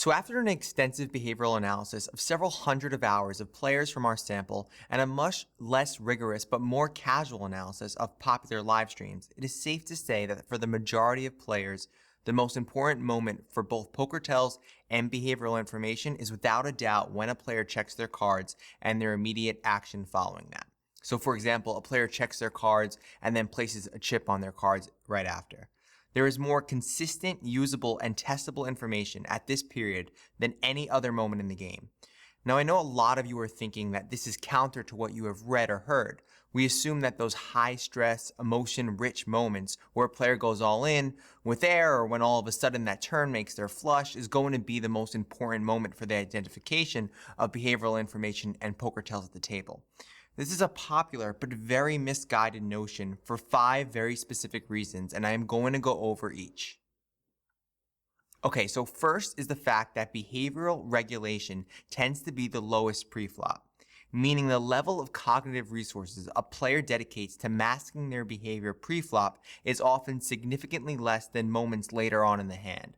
So after an extensive behavioral analysis of several hundred of hours of players from our sample and a much less rigorous but more casual analysis of popular live streams, it is safe to say that for the majority of players, the most important moment for both poker tells and behavioral information is without a doubt when a player checks their cards and their immediate action following that. So for example, a player checks their cards and then places a chip on their cards right after. There is more consistent, usable, and testable information at this period than any other moment in the game. Now, I know a lot of you are thinking that this is counter to what you have read or heard. We assume that those high-stress, emotion-rich moments where a player goes all in with air or when all of a sudden that turn makes their flush is going to be the most important moment for the identification of behavioral information and poker tells at the table. This is a popular but very misguided notion for 5 very specific reasons, and I am going to go over each. Okay, so first is the fact that behavioral regulation tends to be the lowest pre-flop, meaning the level of cognitive resources a player dedicates to masking their behavior pre-flop is often significantly less than moments later on in the hand.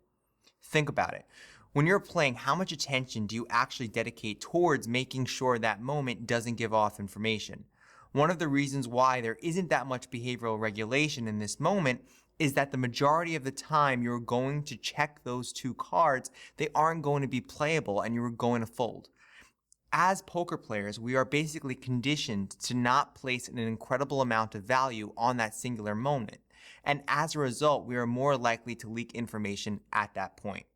Think about it. When you're playing, how much attention do you actually dedicate towards making sure that moment doesn't give off information? One of the reasons why there isn't that much behavioral regulation in this moment is that the majority of the time you're going to check those 2 cards, they aren't going to be playable and you're going to fold. As poker players, we are basically conditioned to not place an incredible amount of value on that singular moment. And as a result, we are more likely to leak information at that point.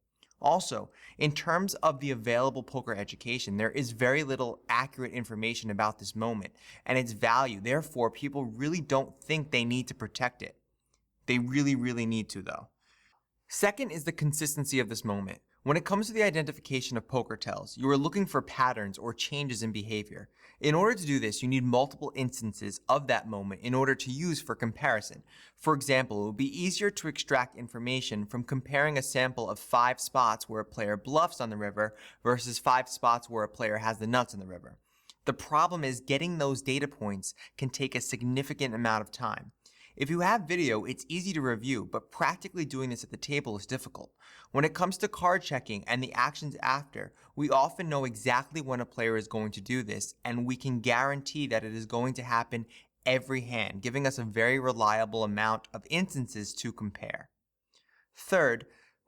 Also, in terms of the available poker education, there is very little accurate information about this moment and its value. Therefore, people really don't think they need to protect it. They really, really need to, though. Second is the consistency of this moment. When it comes to the identification of poker tells, you are looking for patterns or changes in behavior. In order to do this, you need multiple instances of that moment in order to use for comparison. For example, it would be easier to extract information from comparing a sample of 5 spots where a player bluffs on the river versus 5 spots where a player has the nuts on the river. The problem is getting those data points can take a significant amount of time. If you have video, it's easy to review, but practically doing this at the table is difficult. When it comes to card checking and the actions after, we often know exactly when a player is going to do this, and we can guarantee that it is going to happen every hand, giving us a very reliable amount of instances to compare. Third,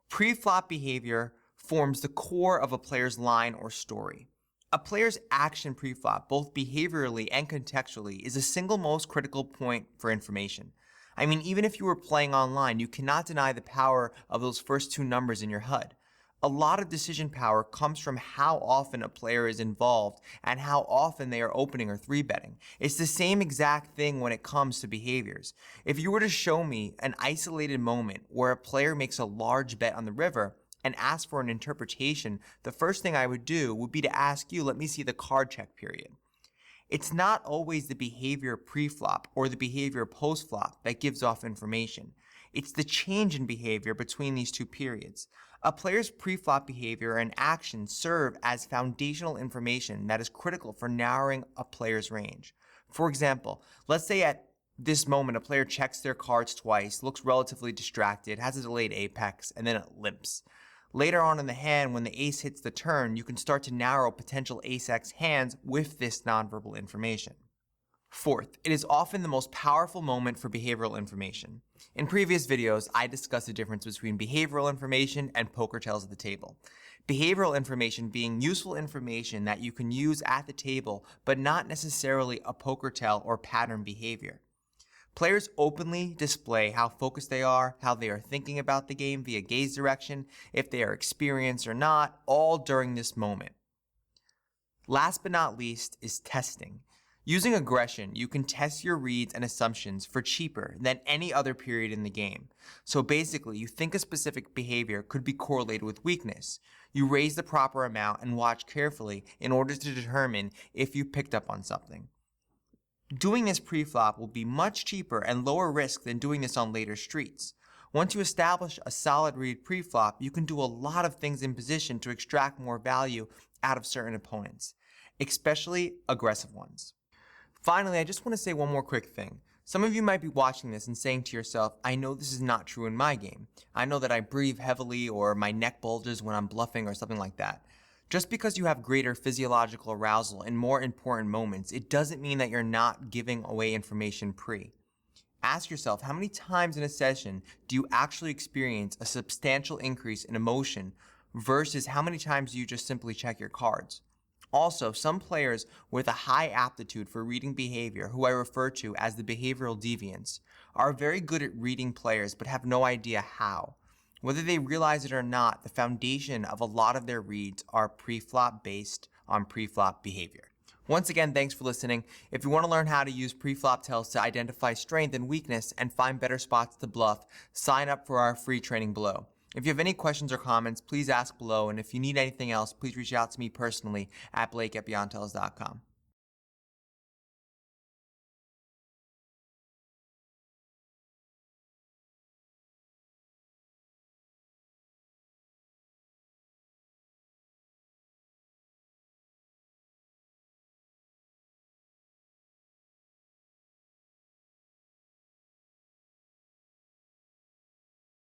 pre-flop behavior forms the core of a player's line or story. A player's action pre-flop, both behaviorally and contextually, is the single most critical point for information. I mean, even if you were playing online, you cannot deny the power of those first 2 numbers in your HUD. A lot of decision power comes from how often a player is involved and how often they are opening or 3-betting. It's the same exact thing when it comes to behaviors. If you were to show me an isolated moment where a player makes a large bet on the river and ask for an interpretation, the first thing I would do would be to ask you, let me see the card check period. It's not always the behavior pre-flop or the behavior post-flop that gives off information. It's the change in behavior between these 2 periods. A player's pre-flop behavior and actions serve as foundational information that is critical for narrowing a player's range. For example, let's say at this moment a player checks their cards twice, looks relatively distracted, has a delayed apex, and then it limps. Later on in the hand, when the ace hits the turn, you can start to narrow potential ace-x hands with this nonverbal information. Fourth, it is often the most powerful moment for behavioral information. In previous videos, I discussed the difference between behavioral information and poker tells at the table. Behavioral information being useful information that you can use at the table, but not necessarily a poker tell or pattern behavior. Players openly display how focused they are, how they are thinking about the game via gaze direction, if they are experienced or not, all during this moment. Last but not least is testing. Using aggression, you can test your reads and assumptions for cheaper than any other period in the game. So basically, you think a specific behavior could be correlated with weakness. You raise the proper amount and watch carefully in order to determine if you picked up on something. Doing this pre-flop will be much cheaper and lower risk than doing this on later streets. Once you establish a solid read pre-flop, you can do a lot of things in position to extract more value out of certain opponents, especially aggressive ones. Finally, I just want to say one more quick thing. Some of you might be watching this and saying to yourself, I know this is not true in my game. I know that I breathe heavily or my neck bulges when I'm bluffing or something like that. Just because you have greater physiological arousal in more important moments, it doesn't mean that you're not giving away information pre. Ask yourself, how many times in a session do you actually experience a substantial increase in emotion versus how many times do you just simply check your cards? Also, some players with a high aptitude for reading behavior, who I refer to as the behavioral deviants, are very good at reading players but have no idea how. Whether they realize it or not, the foundation of a lot of their reads are pre-flop based on pre-flop behavior. Once again, thanks for listening. If you want to learn how to use pre-flop tells to identify strength and weakness and find better spots to bluff, sign up for our free training below. If you have any questions or comments, please ask below, and if you need anything else, please reach out to me personally at blake@beyondtells.com.